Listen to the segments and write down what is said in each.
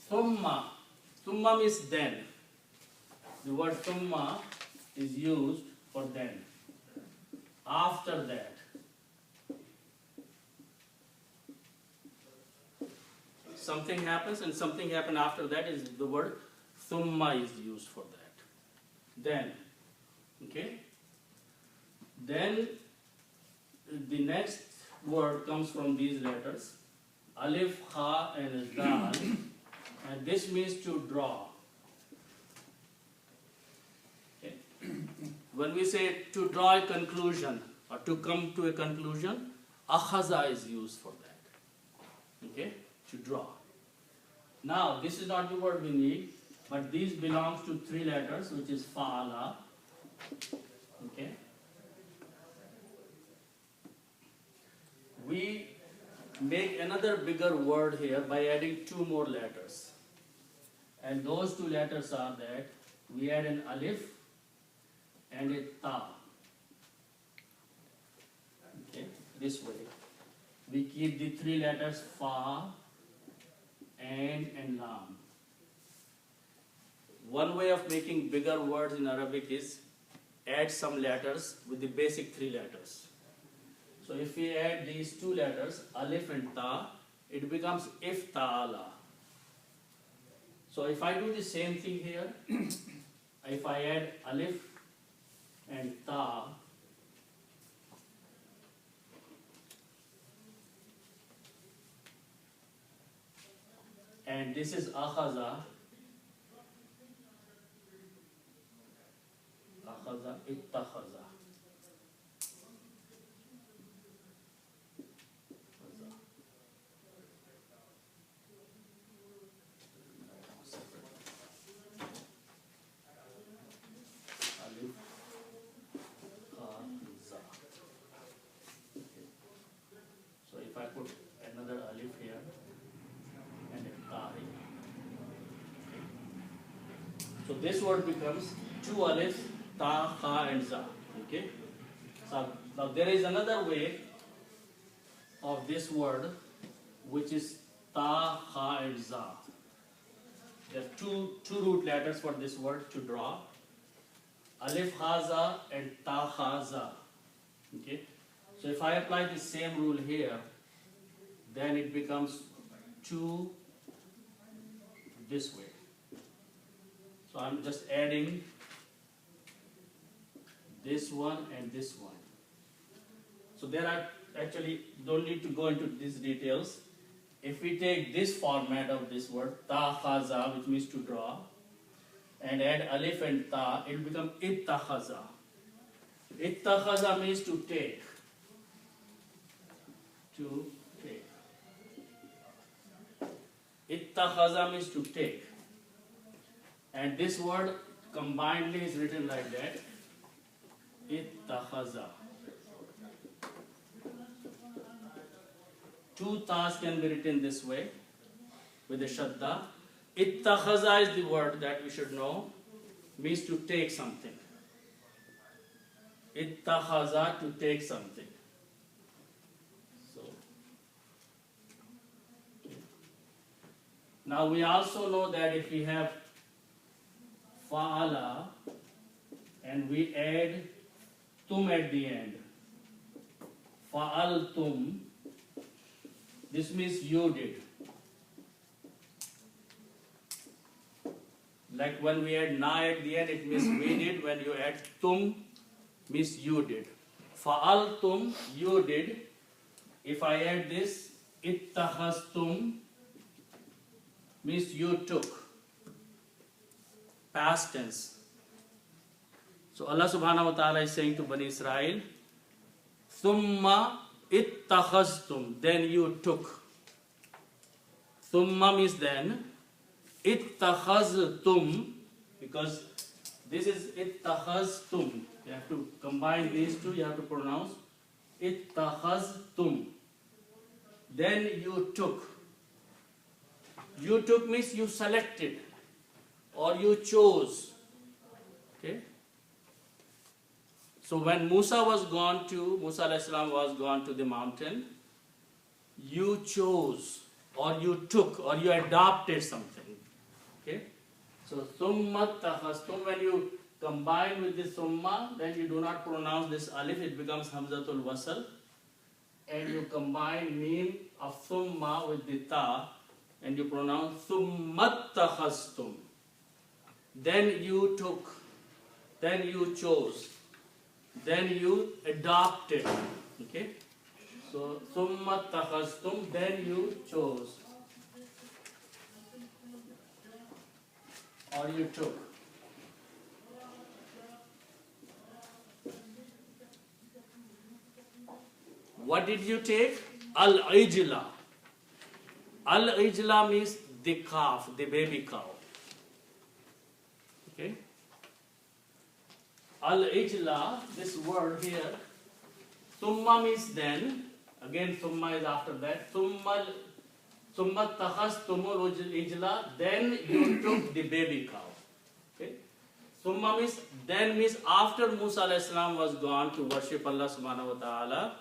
Thumma. Thumma means then. The word thumma is used for then. After that. Something happens and something happened after that is the word thumma is used for that. Then. Okay? Then the next word comes from these letters. Alif, Ha and Dal. And this means to draw. Okay. When we say to draw a conclusion or to come to a conclusion, akhaza is used for that. Okay? To draw. Now, this is not the word we need, but these belongs to three letters, which is fa'ala. Okay? We make another bigger word here by adding two more letters. And those two letters are that we add an alif and a ta. Okay, this way. We keep the three letters fa, and lam. One way of making bigger words in Arabic is add some letters with the basic three letters. So if we add these two letters, alif and ta, it becomes ifta'ala. So if I do the same thing here, if I add alif and ta, and this is akhaza, ittakhaza. So if I put another alif here and a ta here. So this word becomes two alifs, ta, kha and za. Okay? So now there is another way of this word which is ta, kha and za. There are two root letters for this word to draw. Alif haza and ta haza. Okay? So if I apply the same rule here, then it becomes two this way. So I'm just adding this one and this one. So there are actually, don't need to go into these details. If we take this format of this word, ta khaza, which means to draw, and add alif and ta, it will become ittakhaza. Ittakhaza means to take. To take. Ittakhaza means to take. And this word combinedly is written like that. Ittakhaza. Two tas can be written this way with a shadda. Ittakhaza is the word that we should know, means to take something. Ittakhaza, to take something. So, okay. Now we also know that if we have fa'ala and we add tum at the end, fa'altum, this means you did. Like when we add na at the end, it means we did. When you add tum, means you did. Fa'altum, you did. If I add this, ittakhastum, means you took. Past tense. So Allah subhanahu wa ta'ala is saying to Bani Israel, Thumma ittakhastum, then you took. Thumma means then. Ittakhaztum, because this is ittakhaztum. You have to combine these two, you have to pronounce ittakhaztum. Then you took. You took means you selected or you chose. Okay? So when Musa alayhi salam was gone to the mountain, you chose or you took or you adopted something. Okay? So summa takhastum, when you combine with the summa, then you do not pronounce this alif, it becomes hamzatul wasl. And you combine meme of summa with the ta, and you pronounce summa takhastum. Then you took, then you chose, then you adopted. Okay? So summa takhastum, then you chose, or you took. What did you take? Al-ijla. Al-ijla means the calf, the baby cow. Okay? Al-ijla, this word here, summa means then, again summa is after that, summa takhastumul ijla, then you took the baby cow. Okay? Summa means then, means after Musa alayhi salam was gone to worship Allah subhanahu wa ta'ala,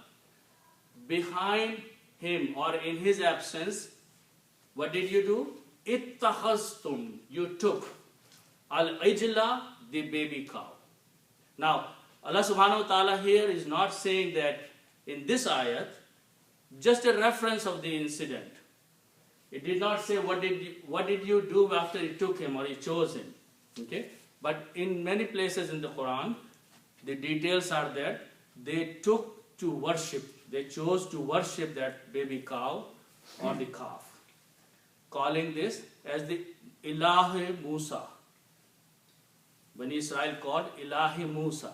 behind him or in his absence, what did you do? Ittakhastum, you took al-ijla, the baby cow. Now, Allah subhanahu wa ta'ala here is not saying that in this ayat, just a reference of the incident. It did not say what did you do after you took him or you chose him. Okay? But in many places in the Quran, the details are that they took to worship, they chose to worship that baby cow or the calf, calling this as the Ilahi Musa. When Israel called Ilahi Musa,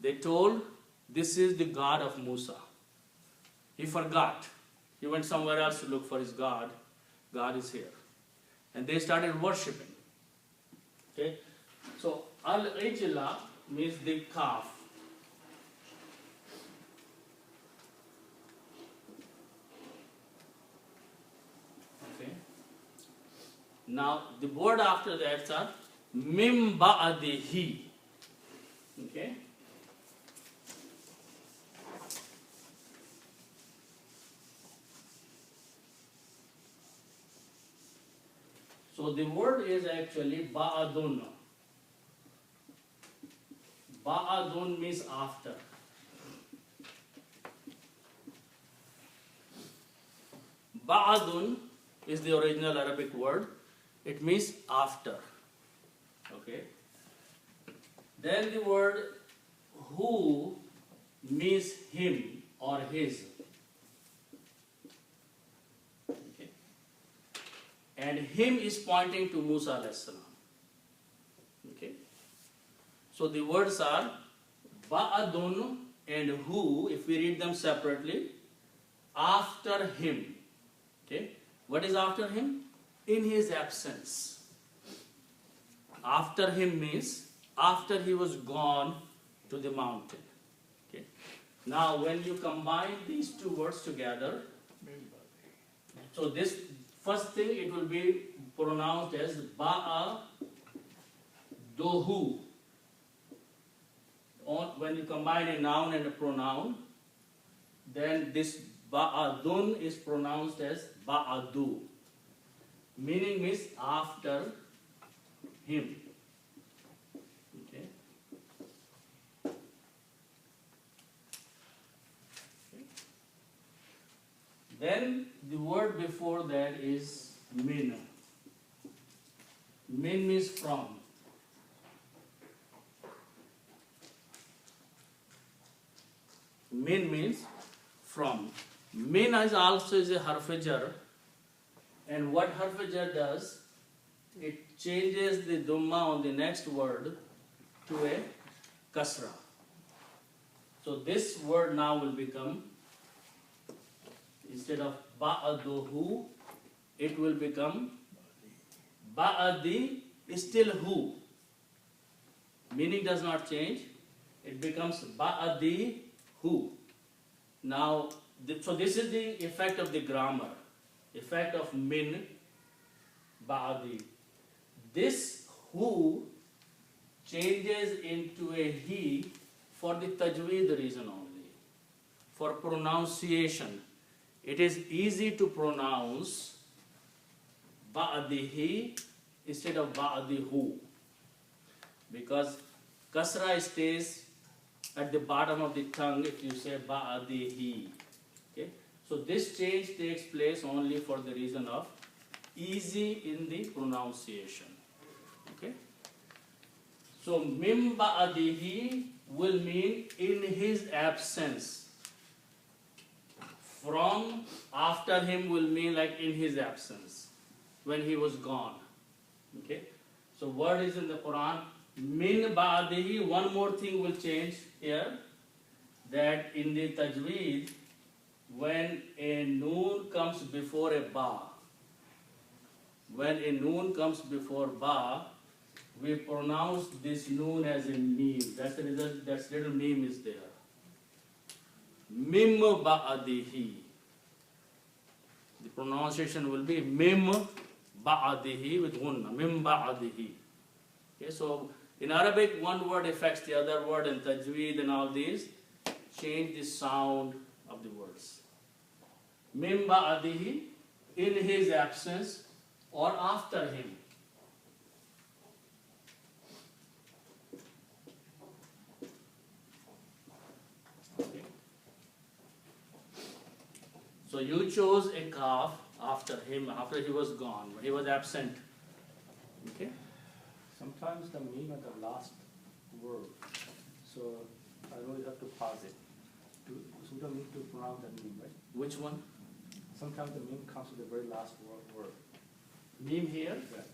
they told this is the God of Musa. He forgot. He went somewhere else to look for his God. God is here. And they started worshipping. Okay? So Al-Ijla means the calf. Okay? Now the word after that is Mim ba'dihi. Okay? So the word is actually ba'adun. Ba'adun means after. Ba'adun is the original Arabic word. It means after. Okay. Then the word who means him or his. Okay. And him is pointing to Musa alayhi salam. Okay. So the words are ba'adun and who, if we read them separately, after him. Okay. What is after him? In his absence. After him means after he was gone to the mountain. Okay. Now when you combine these two words together, so this first thing it will be pronounced as ba'a dohu. When you combine a noun and a pronoun, then this ba'adun is pronounced as ba'adu. Meaning means after him. Okay. Then the word before that is min. Min means from. Min means from. Min is also a harf-jar, and what harf-jar does, it changes the dhamma on the next word to a kasra. So this word now will become, instead of ba'aduhu, it will become ba'adi is still who. Meaning does not change. It becomes ba'adi who. Now, so this is the effect of the grammar. Effect of min, ba'adi. This who changes into a he for the tajweed reason only. For pronunciation. It is easy to pronounce ba'dihi instead of ba'dihu, because kasra stays at the bottom of the tongue if you say ba'dihi. Okay? So this change takes place only for the reason of easy in the pronunciation. Okay? So mim ba'dihi will mean in his absence. From after him will mean like in his absence, when he was gone. Okay? So word is in the Quran, min ba'dihi. One more thing will change here, that in the tajweed, when a noon comes before a ba, when a noon comes before ba, we pronounce this noon as a meme. That's the result, that little meme is there. Mim ba'dihi. The pronunciation will be mim ba'dihi with gunna. Mim ba'dihi. Okay, so in Arabic, one word affects the other word, and tajweed and all these change the sound of the words. Mim ba'dihi, in his absence or after him. Okay. So you chose a calf after him, after he was gone, when he was absent. Okay? Sometimes the meme at the last word. So I know you have to pause it. So we don't need to pronounce that meme, right? Which one? Sometimes the meme comes with the very last word. Meme here? Yeah.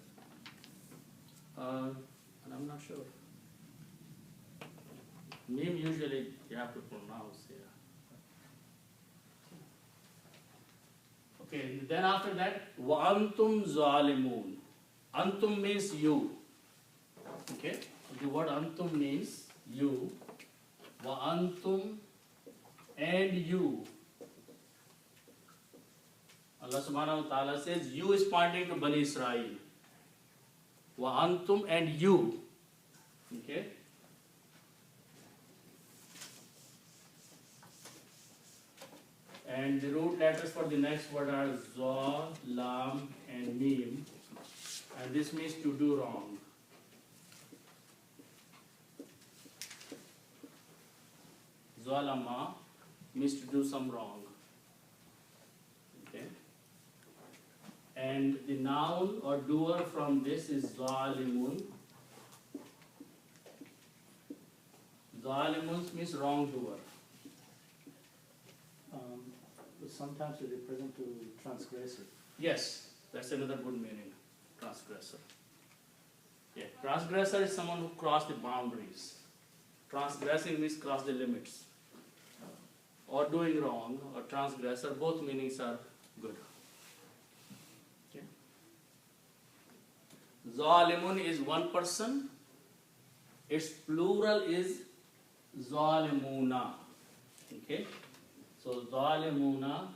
And I'm not sure. Meme usually you have to pronounce here. Okay, then after that, wa antum zalimun. Antum means you. Okay, the word antum means you. Wa antum, and you. Allah subhanahu wa ta'ala says you is pointing to Bani Israel. Wa antum, and you. Okay. And the root letters for the next word are za, lam, and mim. And this means to do wrong. Zalama means to do some wrong. Okay. And the noun or doer from this is zalimun. Zalimun means wrongdoer. But sometimes it represents to transgressor. Yes, that's another good meaning. Transgressor. Yeah, transgressor is someone who crossed the boundaries. Transgressing means cross the limits. Or doing wrong, or transgressor, both meanings are good. Okay. Zalimun is one person. Its plural is zalimuna. Okay. So zalimuna,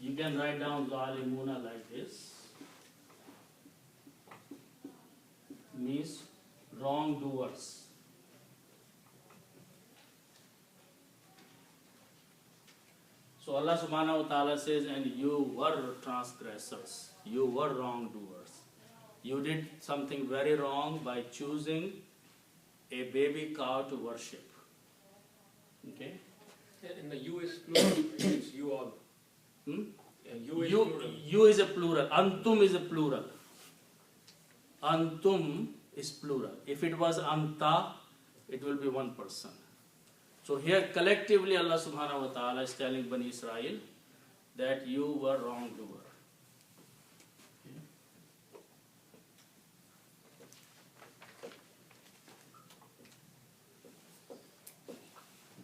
you can write down zalimuna like this. Means wrongdoers. So Allah subhanahu wa ta'ala says, and you were transgressors. You were wrongdoers. You did something very wrong by choosing a baby cow to worship. Okay? And the you is plural, it means you all. You is plural. You is a plural. Antum is a plural. Antum is plural. If it was anta, it will be one person. So here collectively Allah subhanahu wa ta'ala is telling Bani Israel that you were wrongdoer.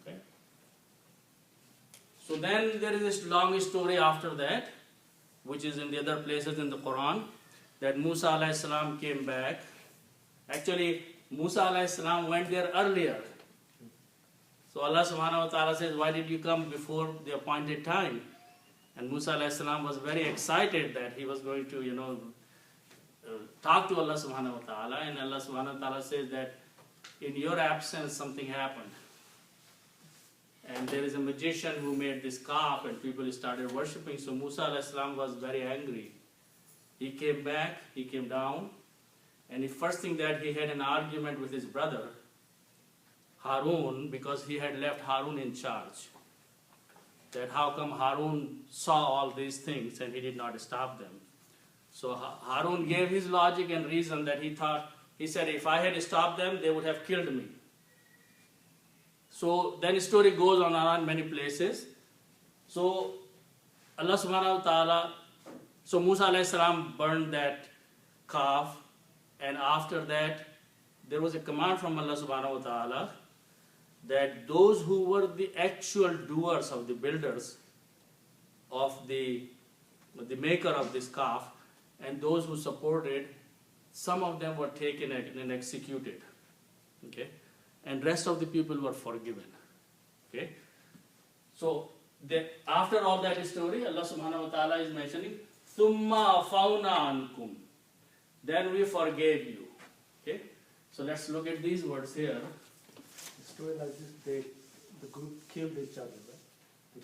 Okay. So then there is this long story after that, which is in the other places in the Quran, that Musa alayhi salam came back. Actually, Musa alayhi salam went there earlier. So Allah subhanahu wa ta'ala says, why did you come before the appointed time? And Musa alayhi salam was very excited that he was going to, talk to Allah subhanahu wa ta'ala. And Allah subhanahu wa ta'ala says that in your absence something happened. And there is a magician who made this calf and people started worshipping. So Musa alayhi salam was very angry. He came back, he came down, and the first thing that he had an argument with his brother, Harun, because he had left Harun in charge. That how come Harun saw all these things and he did not stop them. So Harun gave his logic and reason that he said, if I had stopped them, they would have killed me. So then the story goes on around many places. So Allah subhanahu wa ta'ala, so Musa alayhi salam burned that calf, and after that there was a command from Allah subhanahu wa ta'ala that those who were the actual doers of the builders of the maker of this calf, and those who supported, some of them were taken and executed. Okay? And rest of the people were forgiven. Okay? So after all that story, Allah subhanahu wa ta'ala is mentioning, Thumma fauna ankum. Then we forgave you. Okay? So let's look at these words here. A story like this, the group killed each other, right?